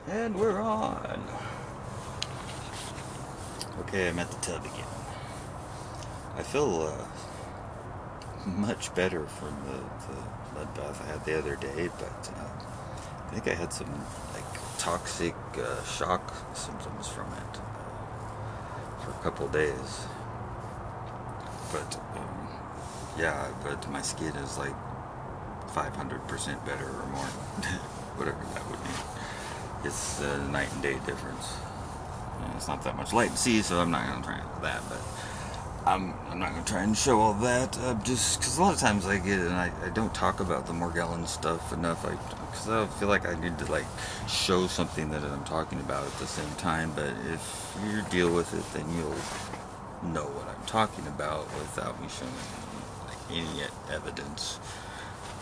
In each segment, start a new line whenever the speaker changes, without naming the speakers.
And we're on. Okay, I'm at the tub again. I feel much better from the mud bath I had the other day, but I think I had some like toxic shock symptoms from it for a couple days. But yeah, but my skin is like 500% better or more, whatever that would mean. It's a night and day difference. It's not that much light to see, so I'm not going to try that, but I'm not going to try and show all that, just because a lot of times I get it, and I don't talk about the Morgellons stuff enough, because I feel like I need to like show something that I'm talking about at the same time, but if you deal with it, then you'll know what I'm talking about without me showing like any evidence.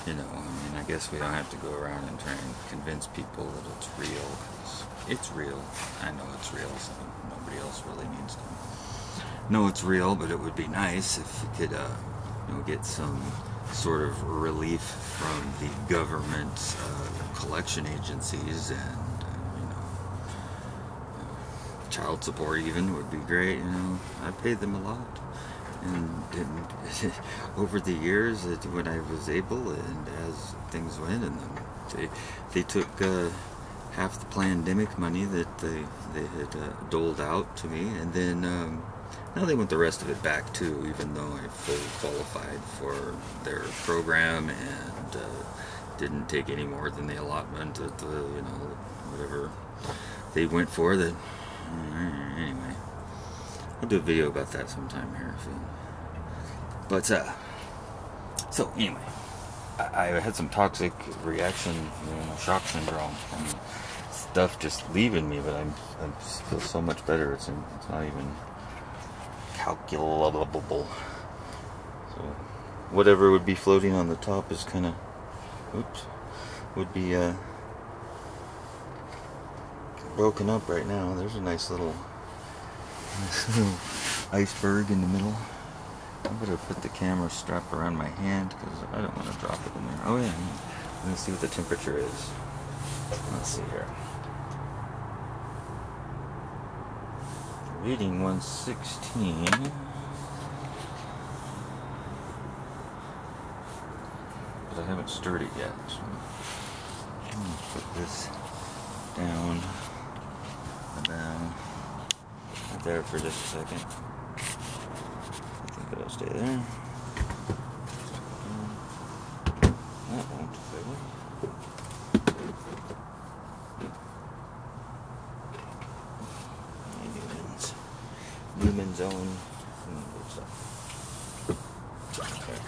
You know, I mean, I guess we don't have to go around and try and convince people that it's real. It's real. I know it's real, so nobody else really needs to know it's real, but it would be nice if we could, you know, get some sort of relief from the government collection agencies, and, you know, child support even would be great, you know. I paid them a lot. And over the years, when I was able, and as things went, and they took half the pandemic money that they had doled out to me, and then now they want the rest of it back too, even though I fully qualified for their program and didn't take any more than the allotment at the, you know, whatever they went for. That anyway. I'll do a video about that sometime here soon. But, so anyway, I had some toxic reaction, you know, shock syndrome, and stuff just leaving me, but I feel so much better. It's not even calculable. So whatever would be floating on the top is kind of, would be broken up right now. There's a nice little iceberg in the middle. I better put the camera strap around my hand because I don't want to drop it in there. Oh yeah, let's see what the temperature is. Let's see here. Reading 116. But I haven't stirred it yet. So I'm going to put this down. There for just a second. I think it'll stay there. That won't stay there. Newman's own stuff. Okay.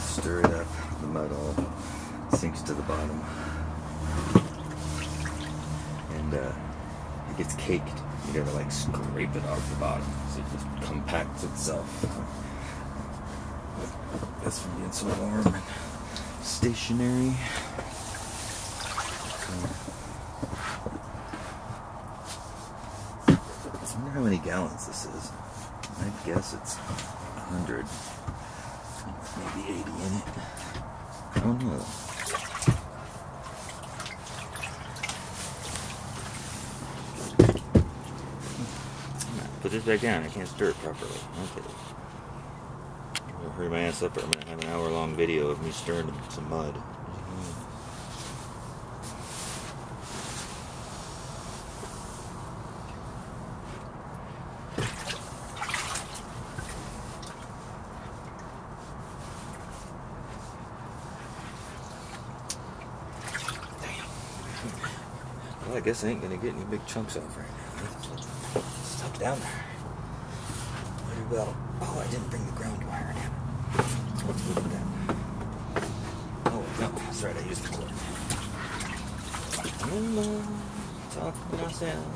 Stir it up, the mud all sinks to the bottom, and it gets caked. You gotta like scrape it off the bottom so it just compacts itself. That's from being so warm and stationary. I wonder how many gallons this is. I guess it's 100. Maybe 80 in it. Oh no. Put this back down. I can't stir it properly. Okay. I'll hurry my ass up or I'm going to have an hour-long video of me stirring some mud. Well, I guess I ain't gonna get any big chunks off right now. Stuck down there. Very well. Oh, I didn't bring the ground wire down. Let's move that. Oh, no, that's right, I used the cord. Talk to myself.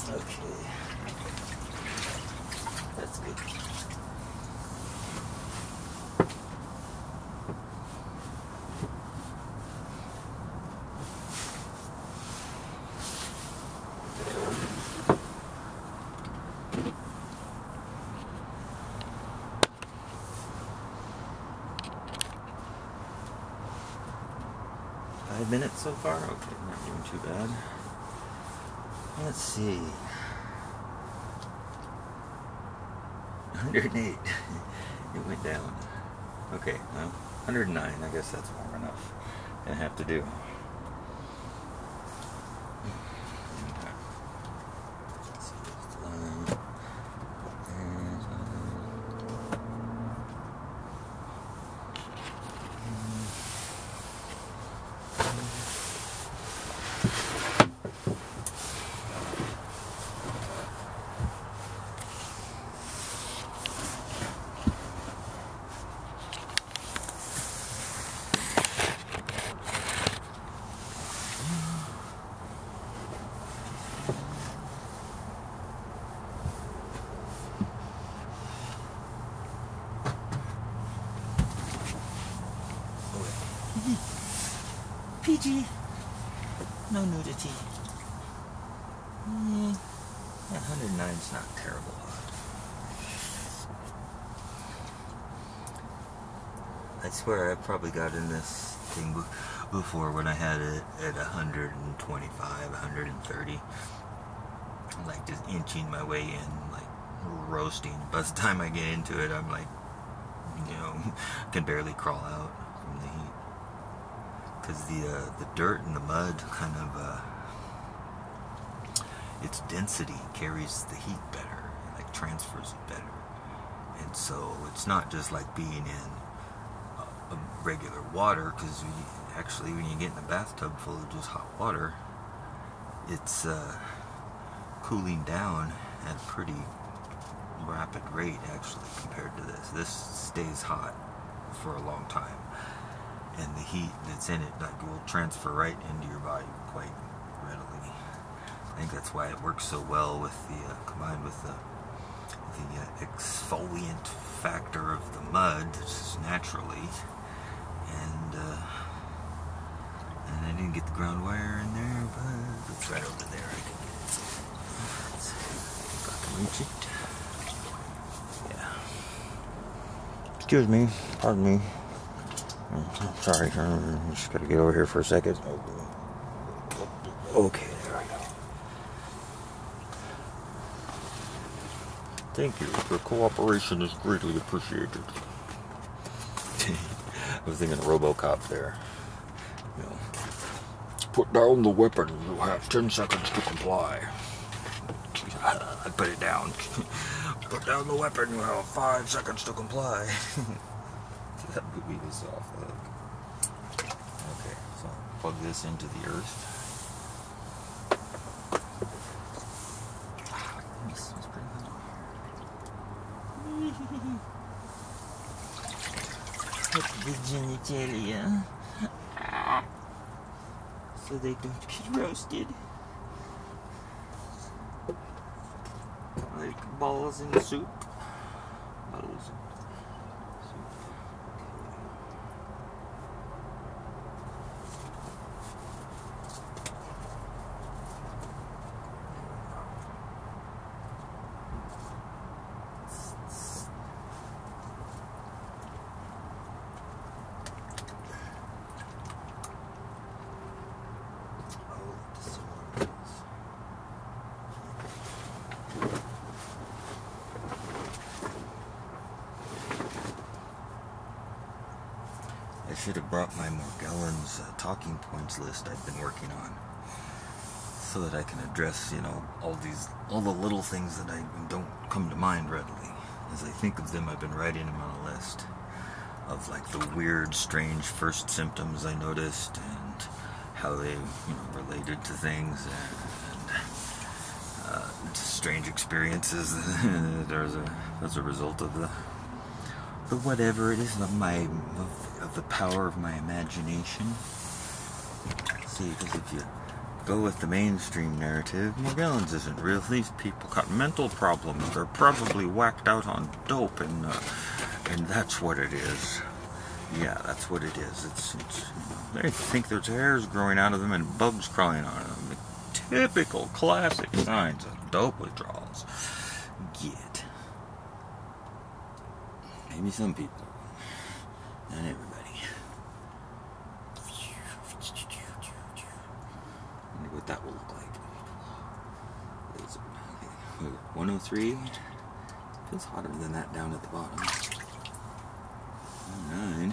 Okay. That's good. 5 minutes so far? Okay, not doing too bad. Let's see. 108. It went down. Okay, well, 109. I guess that's warm enough. Gonna have to do. PG. No nudity. Yeah, 109's not terrible. I swear I probably got in this thing before when I had it at 125, 130. Like just inching my way in, like roasting. By the time I get into it, I'm like, can barely crawl out from the heat. Because the dirt and the mud kind of, its density carries the heat better, like transfers it better. And so it's not just like being in a regular water, because actually when you get in a bathtub full of just hot water, it's cooling down at a pretty rapid rate actually compared to this. This stays hot for a long time. And the heat that's in it will transfer right into your body quite readily. I think that's why it works so well with the combined with the exfoliant factor of the mud just naturally. And I didn't get the ground wire in there, but it's right over there. I can get it. Let's see if I can reach it. Yeah. Excuse me. Pardon me. Sorry, just gotta get over here for a second. Okay, there we go. Thank you. Your cooperation is greatly appreciated. I was thinking of RoboCop there. Put down the weapon. You have 10 seconds to comply. I put it down. Put down the weapon. You have 5 seconds to comply. That movie was off. Okay, so plug this into the earth. This is pretty good. Put the genitalia so they don't get roasted like balls in soup. Balls. I should have brought my Morgellons talking points list I've been working on, so that I can address, all the little things that I don't come to mind readily. As I think of them, I've been writing them on a list of like the weird, strange first symptoms I noticed and how they, related to things and strange experiences as a result of the whatever it is of the power of my imagination. See, because if you go with the mainstream narrative, Morgellons isn't real. These people got mental problems. They're probably whacked out on dope, and that's what it is. Yeah, that's what it is. It's they think there's hairs growing out of them and bugs crawling on them. The typical, classic signs of dope withdrawals. Get. Maybe some people. Not everybody. 103. Feels hotter than that down at the bottom. 109.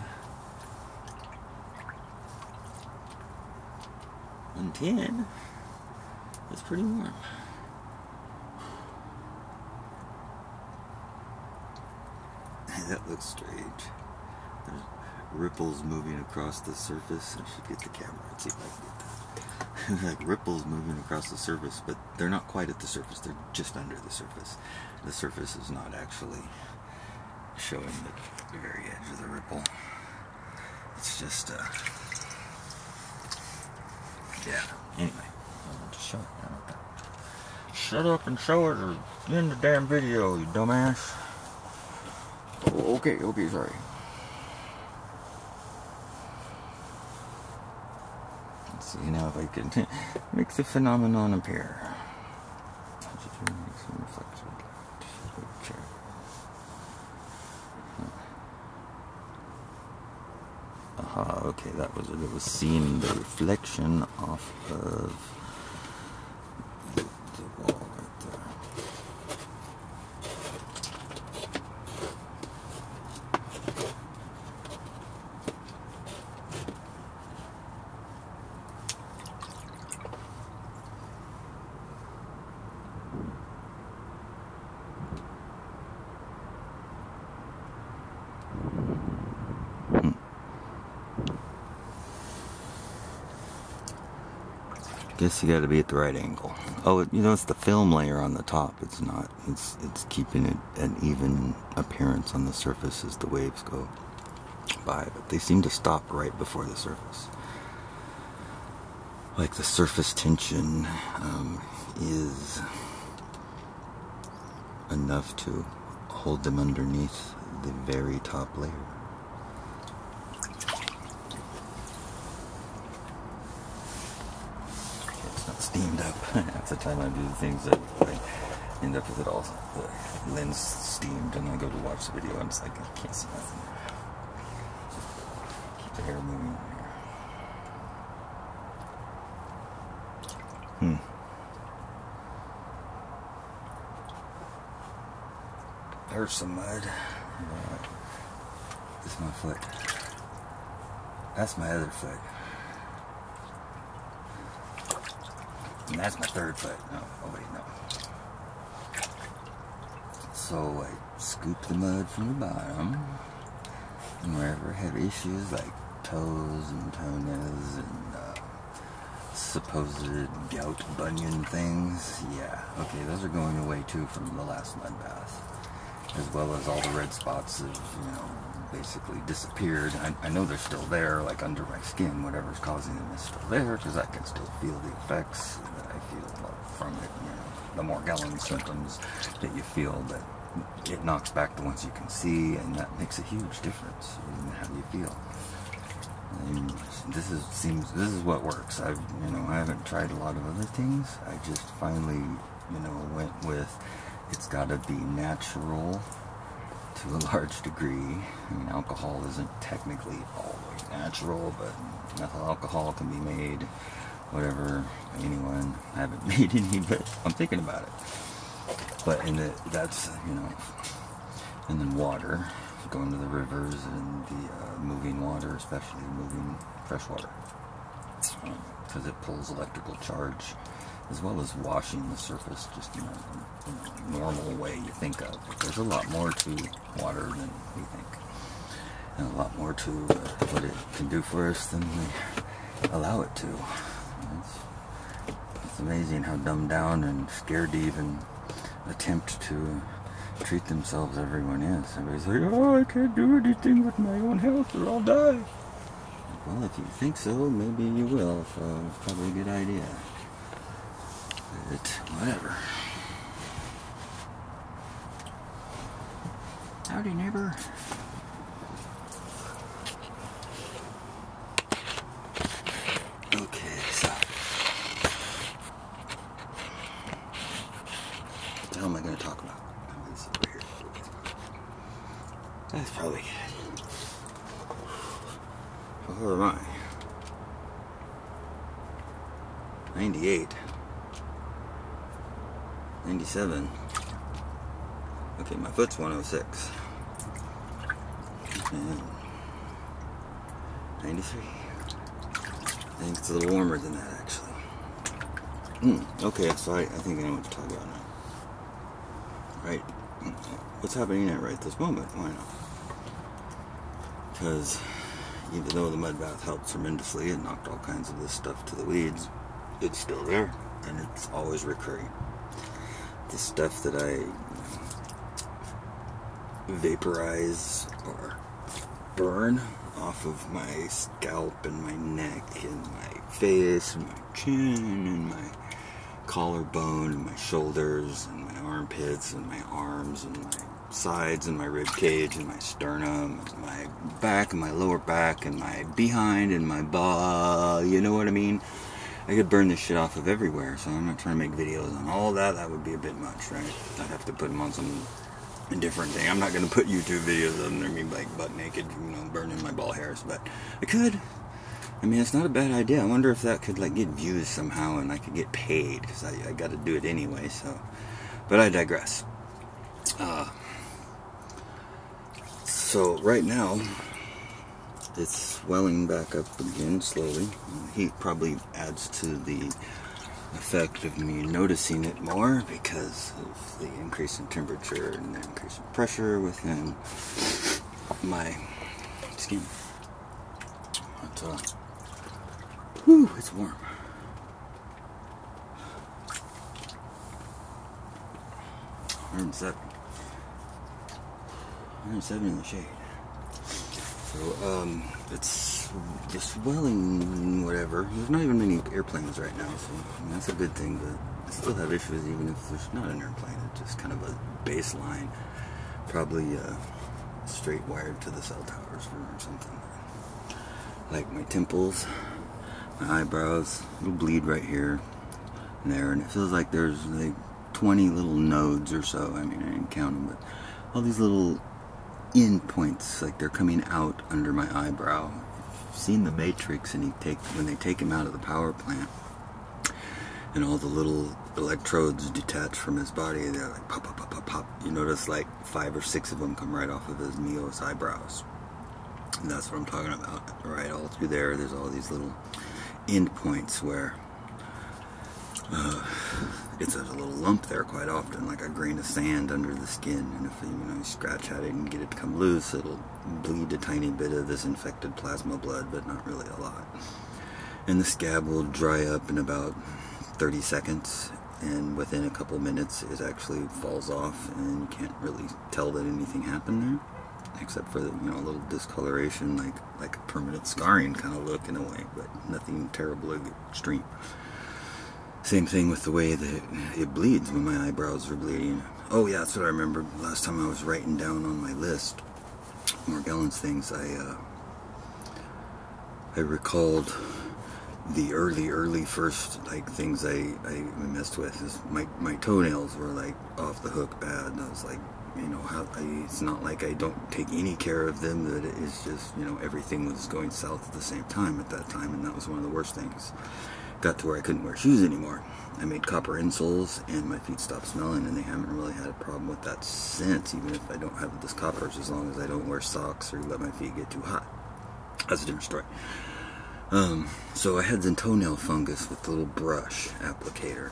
110. That's pretty warm. That looks strange. There's ripples moving across the surface. I should get the camera and see if I can get that. Like ripples moving across the surface, but they're not quite at the surface. They're just under the surface. The surface is not actually showing the very edge of the ripple. It's just, yeah. Anyway, I'll just show it. Shut up and show it, or end the damn video, you dumbass. Oh, okay, sorry. Let's see now if I can make the phenomenon appear. Just make some reflection. Check. Aha, okay, that was it. It was seeing the reflection off of the wall right there. Guess you got to be at the right angle. Oh, you know, it's the film layer on the top. It's not. It's keeping it an even appearance on the surface as the waves go by. But they seem to stop right before the surface. Like the surface tension is enough to hold them underneath the very top layer. Steamed up. Half the time I do things that I end up with it all, the lens steamed, and I go to watch the video and it's like I can't see nothing. Keep the hair moving here. There's some mud. This is my foot. That's my other foot. And that's my third foot. No, wait, no. So I scoop the mud from the bottom, and wherever I have issues like toes and toenails and supposed gout bunion things, yeah, okay, those are going away too from the last mud bath, as well as all the red spots have, you know, basically disappeared. I know they're still there, like under my skin. Whatever's causing them is still there, because I can still feel the effects that I feel from it. You know, the Morgellons symptoms that you feel, but it knocks back the ones you can see, and that makes a huge difference in how you feel. And this is what works. I haven't tried a lot of other things. I just finally, went with it's got to be natural to a large degree. I mean, alcohol isn't technically always natural, but methyl alcohol can be made, whatever, anyone. I haven't made any, but I'm thinking about it. But that's, and then water, going to the rivers and the moving water, especially moving fresh water, because it pulls electrical charge, as well as washing the surface, just in a normal way you think of. But there's a lot more to water than we think, and a lot more to what it can do for us than we allow it to. It's amazing how dumbed down and scared to even attempt to treat themselves everyone is. Everybody's like, oh, I can't do anything with my own health or I'll die. Well, if you think so, maybe you will, so it's probably a good idea. But whatever. Howdy, neighbor. Okay, so what the hell am I going to talk about? That's probably good. Where am I? 98. 97. Okay, my foot's 106. And 93. I think it's a little warmer than that, actually. Okay, so I think I know what to talk about now. Right? What's happening at right this moment? Why not? Because even though the mud bath helped tremendously, it knocked all kinds of this stuff to the weeds, it's still there, and it's always recurring. The stuff that I vaporize or burn off of my scalp and my neck and my face and my chin and my collarbone and my shoulders and my armpits and my arms and my sides and my rib cage and my sternum and my back and my lower back and my behind and my butt, you know what I mean? I could burn this shit off of everywhere, so I'm not trying to make videos on all that. That would be a bit much, right? I'd have to put them on some different thing. I'm not going to put YouTube videos of me like butt naked, you know, burning my ball hairs, but I could. I mean, it's not a bad idea. I wonder if that could like get views somehow and I could get paid, because I got to do it anyway, so. But I digress. So right now, it's swelling back up again slowly. Heat probably adds to the effect of me noticing it more because of the increase in temperature and the increase in pressure within my skin. But, whew, it's warm. $107 in the shade. So, it's the swelling, whatever. There's not even many airplanes right now, so I mean, that's a good thing, but I still have issues even if there's not an airplane. It's just kind of a baseline, probably straight wired to the cell towers or something. Like my temples, my eyebrows, it'll bleed right here and there, and it feels like there's like 20 little nodes or so. I mean, I didn't count them, but all these little end points, like they're coming out under my eyebrow. If you've seen The Matrix, and when they take him out of the power plant, and all the little electrodes detach from his body, they're like pop, pop, pop, pop, pop. You notice like 5 or 6 of them come right off of his Neo's eyebrows. And that's what I'm talking about. Right, all through there, there's all these little end points where it's a little lump there quite often, like a grain of sand under the skin, and if you scratch at it and get it to come loose, it'll bleed a tiny bit of this infected plasma blood, but not really a lot. And the scab will dry up in about 30 seconds, and within a couple minutes it actually falls off, and you can't really tell that anything happened there, except for the a little discoloration, like a permanent scarring kind of look in a way, but nothing terribly extreme. Same thing with the way that it bleeds when my eyebrows are bleeding. Oh yeah, that's what I remember. Last time I was writing down on my list Morgellons things, I recalled the early first things I messed with. Is my toenails were like off the hook bad, and I was like, it's not like I don't take any care of them, that it is just, everything was going south at the same time at that time, and that was one of the worst things. Got to where I couldn't wear shoes anymore. I made copper insoles and my feet stopped smelling, and they haven't really had a problem with that since, even if I don't have this coppers, as long as I don't wear socks or let my feet get too hot. That's a different story. So I had the toenail fungus with the little brush applicator,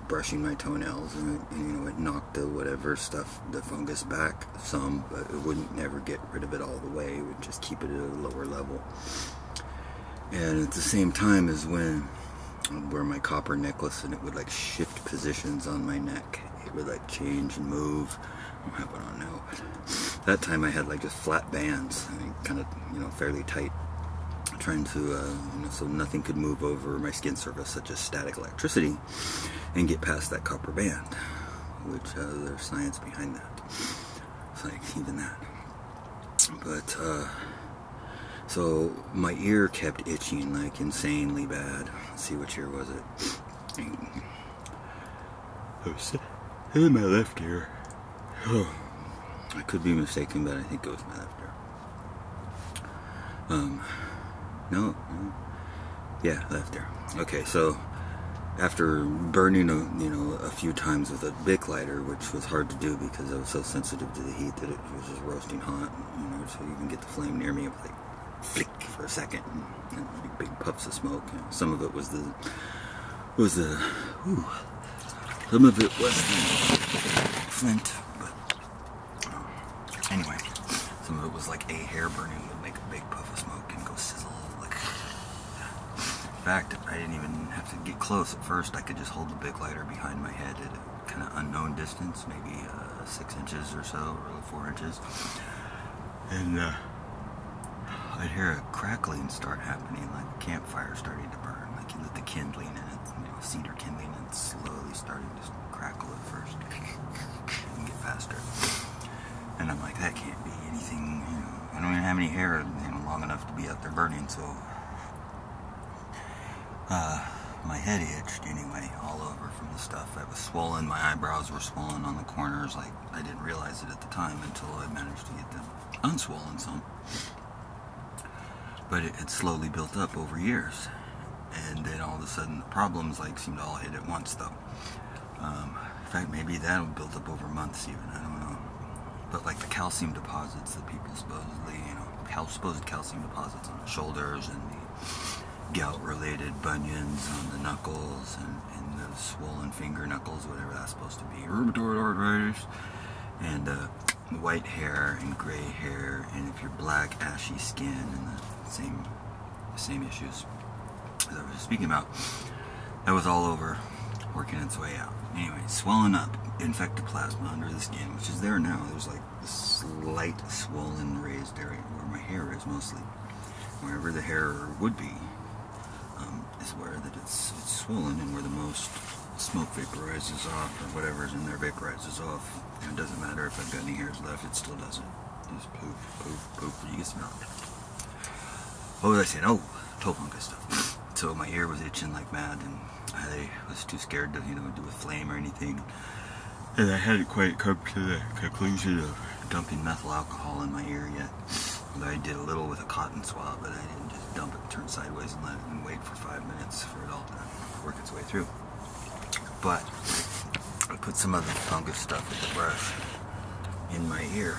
brushing my toenails, and it knocked the fungus back some, but it wouldn't never get rid of it all the way. It would just keep it at a lower level. And at the same time as when I'd wear my copper necklace, and it would shift positions on my neck. It would change and move. I don't have it on now, but that time I had just flat bands, kind of fairly tight, trying to so nothing could move over my skin surface, such as static electricity, and get past that copper band, which there's science behind that. It's even that. But so my ear kept itching insanely bad. Let's see, which ear was it? It was in my left ear. Oh, I could be mistaken, but I think it was my left ear. No. Yeah, left ear. Okay, so after burning a few times with a Bic lighter, which was hard to do because I was so sensitive to the heat that it was just roasting hot, so you can get the flame near me, it was like flick for a second, and big puffs of smoke. Some of it was the flint, but anyway, some of it was like a hair burning would make a big puff of smoke and go sizzle. Like, in fact, I didn't even have to get close at first. I could just hold the Bic lighter behind my head at a kind of unknown distance, maybe 6 inches or so, or 4 inches, and I'd hear a crackling start happening, like a campfire starting to burn. Like you lit the kindling and it's cedar kindling, and it's slowly starting to crackle at first and get faster. And I'm like, that can't be anything. I don't even have any hair, long enough to be out there burning. So my head itched anyway, all over from the stuff that was swollen. My eyebrows were swollen on the corners. Like I didn't realize it at the time until I managed to get them unswollen some. But it had slowly built up over years, and then all of a sudden the problems seemed to all hit at once, though. In fact, maybe that'll build up over months even, I don't know. But like the calcium deposits that people supposedly, supposed calcium deposits on the shoulders, and the gout-related bunions on the knuckles, and the swollen finger knuckles, whatever that's supposed to be, rheumatoid arthritis, and white hair and gray hair, and if you're black, ashy skin, and the same issues as I was just speaking about. That was all over, working its way out. Anyway, swelling up, infected plasma under the skin, which is there now. There's like a slight swollen raised area where my hair is mostly. Wherever the hair would be, is where that it's swollen, and where the most smoke vaporizes off, or whatever's in there vaporizes off. And it doesn't matter if I've got any hairs left, it still doesn't. Just poof, poof, poof, you can smell it. What was I saying? Oh, toe fungus stuff. So my ear was itching like mad, and I was too scared to, do a flame or anything. And I hadn't quite come to the conclusion of dumping methyl alcohol in my ear yet. Although I did a little with a cotton swab, but I didn't just dump it, turn sideways, and let it and wait for 5 minutes for it all to work its way through. But I put some of the fungus stuff with the brush in my ear.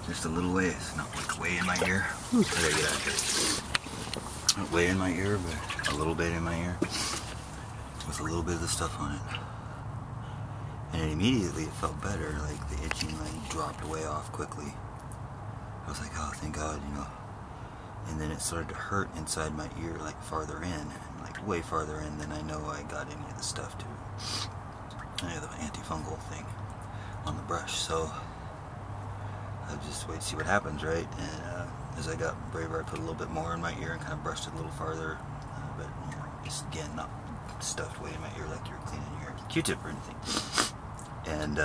Just a little ways, not like way in my ear. I gotta get out of here. Not way in my ear, but a little bit in my ear. With a little bit of the stuff on it. And immediately it felt better, like the itching dropped way off quickly. I was like, oh, thank God, And then it started to hurt inside my ear, like farther in, and way farther in than I know I got any of the stuff to. Any of the antifungal thing on the brush. So I just wait to see what happens, right? And as I got braver, I put a little bit more in my ear and kind of brushed it a little farther. But just again, not stuffed way in my ear like you're cleaning your Q-tip or anything. And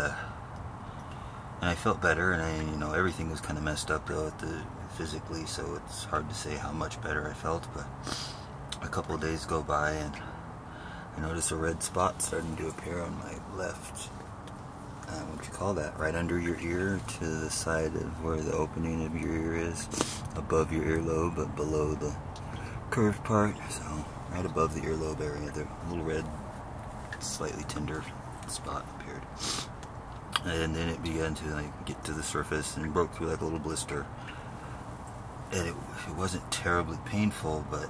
I felt better, and everything was kind of messed up though physically, so it's hard to say how much better I felt. But a couple of days go by, and I noticed a red spot starting to appear on my left. What you call that? Right under your ear, to the side of where the opening of your ear is, above your earlobe, but below the curved part. So right above the earlobe area, the little red, slightly tender spot appeared. And then it began to get to the surface and broke through like a little blister. And it wasn't terribly painful, but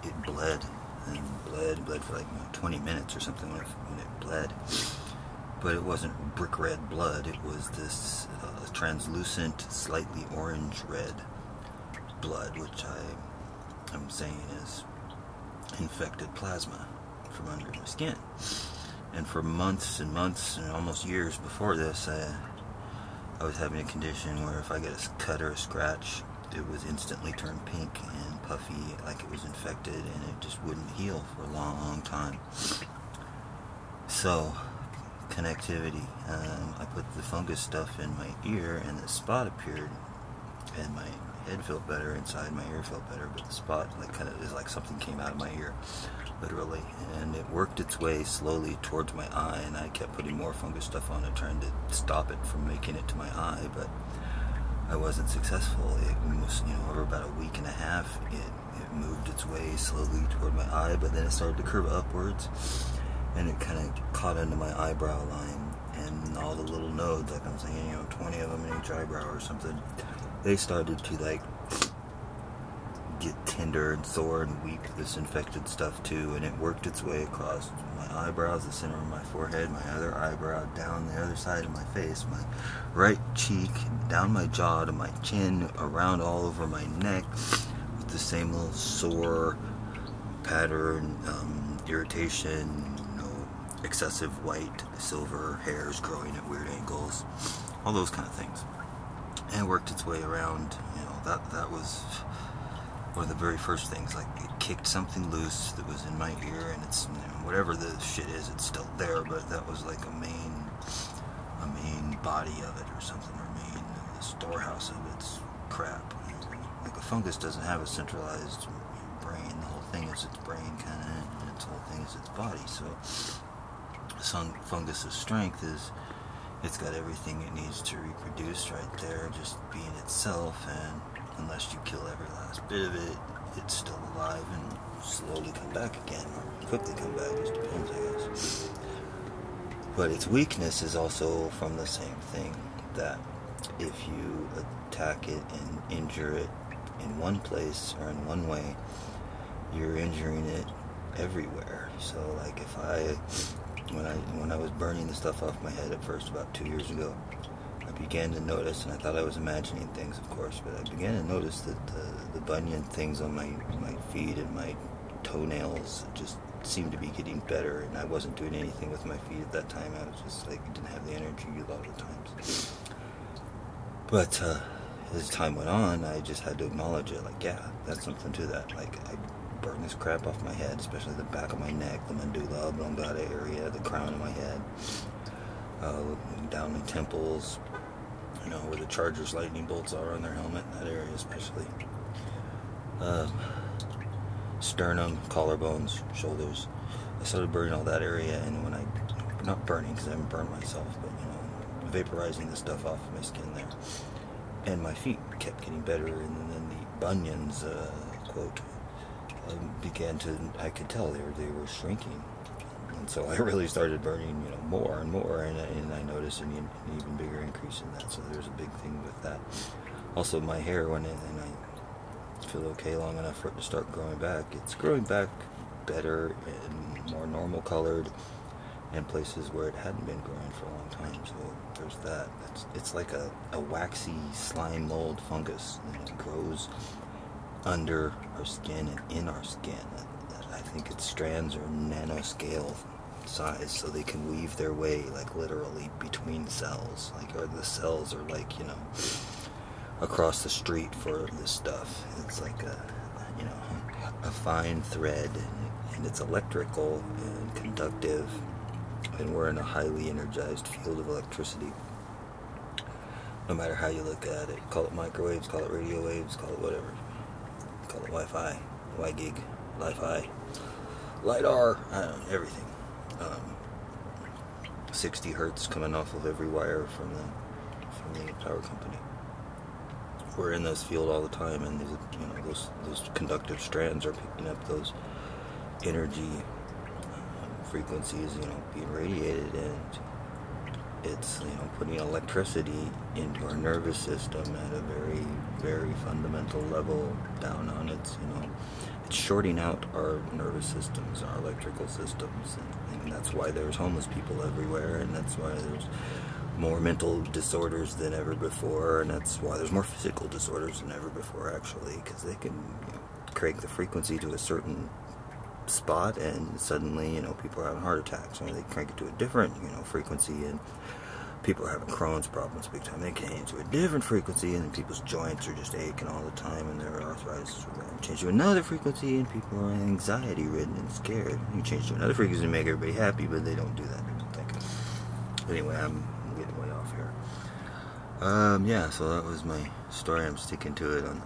it bled and bled for 20 minutes or something when it bled. But it wasn't brick red blood. It was this translucent, slightly orange red blood, which I'm saying is infected plasma from under my skin. And for months and months and almost years before this, I was having a condition where if I get a cut or a scratch, it would instantly turn pink and puffy, like it was infected, and it just wouldn't heal for a long, long time. So, connectivity. I put the fungus stuff in my ear, and the spot appeared, and my head felt better inside, my ear felt better, but the spot kind of is like something came out of my ear, literally, and it worked its way slowly towards my eye, and I kept putting more fungus stuff on it, trying to stop it from making it to my eye, but I wasn't successful. It was, over about a week and a half, it moved its way slowly toward my eye, but then it started to curve upwards, and it kind of caught into my eyebrow line, and all the little nodes, like I'm saying, 20 of them in each eyebrow or something, they started to like get tender and sore and weak, this infected stuff too, and it worked its way across my eyebrows, the center of my forehead, my other eyebrow, down the other side of my face, my right cheek, down my jaw to my chin, around all over my neck, with the same little sore pattern, irritation, excessive white, silver hairs growing at weird angles, all those kind of things. And it worked its way around, that was one of the very first things. Like, it kicked something loose that was in my ear, and it's, whatever the shit is, it's still there, but that was like a main body of it or something, or the storehouse of its crap. Like, a fungus doesn't have a centralized brain. The whole thing is its brain, kind of, and its whole thing is its body. So fungus's strength is it's got everything it needs to reproduce right there, just being itself, and unless you kill every last bit of it, it's still alive and slowly come back again, or quickly come back, just depends, I guess. But its weakness is also from the same thing, that if you attack it and injure it in one place or in one way, you're injuring it everywhere. So like when I was burning the stuff off my head at first about 2 years ago, I began to notice, and I thought I was imagining things, of course, but I began to notice that the bunion things on my feet and my toenails just seemed to be getting better, and I wasn't doing anything with my feet at that time. I was just like, didn't have the energy a lot of the times. But as time went on, I just had to acknowledge it, like, yeah, that's something to that. Like, I burned this crap off my head, especially the back of my neck, the medulla oblongata area, the crown of my head, down my temples, where the Chargers lightning bolts are on their helmet, that area especially. Sternum, collarbones, shoulders. I started burning all that area, and when not burning because I haven't burned myself, but vaporizing the stuff off my skin there. And my feet kept getting better, and then the bunions, quote, I could tell they were shrinking. And so I really started burning, more and more, and I noticed an even bigger increase in that. So there's a big thing with that. Also, my hair, when I feel okay long enough for it to start growing back, it's growing back better and more normal colored in places where it hadn't been growing for a long time. So there's that. It's like a waxy slime mold fungus, and it grows under our skin and in our skin. I think its strands are nanoscale size, so they can weave their way, like, literally between cells, or the cells are like, across the street for this stuff. It's like a fine thread, and it's electrical and conductive, and we're in a highly energized field of electricity. No matter how you look at it, call it microwaves, call it radio waves, call it whatever. Call it Wi-Fi, Wi-Gig, Li-Fi, LiDAR, I don't know, everything. 60 hertz coming off of every wire from the power company. We're in this field all the time, and those conductive strands are picking up those energy frequencies, being radiated, and it's putting electricity into our nervous system at a very, very fundamental level, down on its it's shorting out our nervous systems, our electrical systems, and that's why there's homeless people everywhere, and that's why there's more mental disorders than ever before, and that's why there's more physical disorders than ever before, actually, because they can crank the frequency to a certain spot, and suddenly, people are having heart attacks, or they crank it to a different, frequency, and people are having Crohn's problems big time. They change to a different frequency, and people's joints are just aching all the time, and their arthritis change to another frequency, and people are anxiety-ridden and scared. You change to another frequency to make everybody happy, but they don't do that. Anyway, I'm getting way off here. Yeah, so that was my story. I'm sticking to it on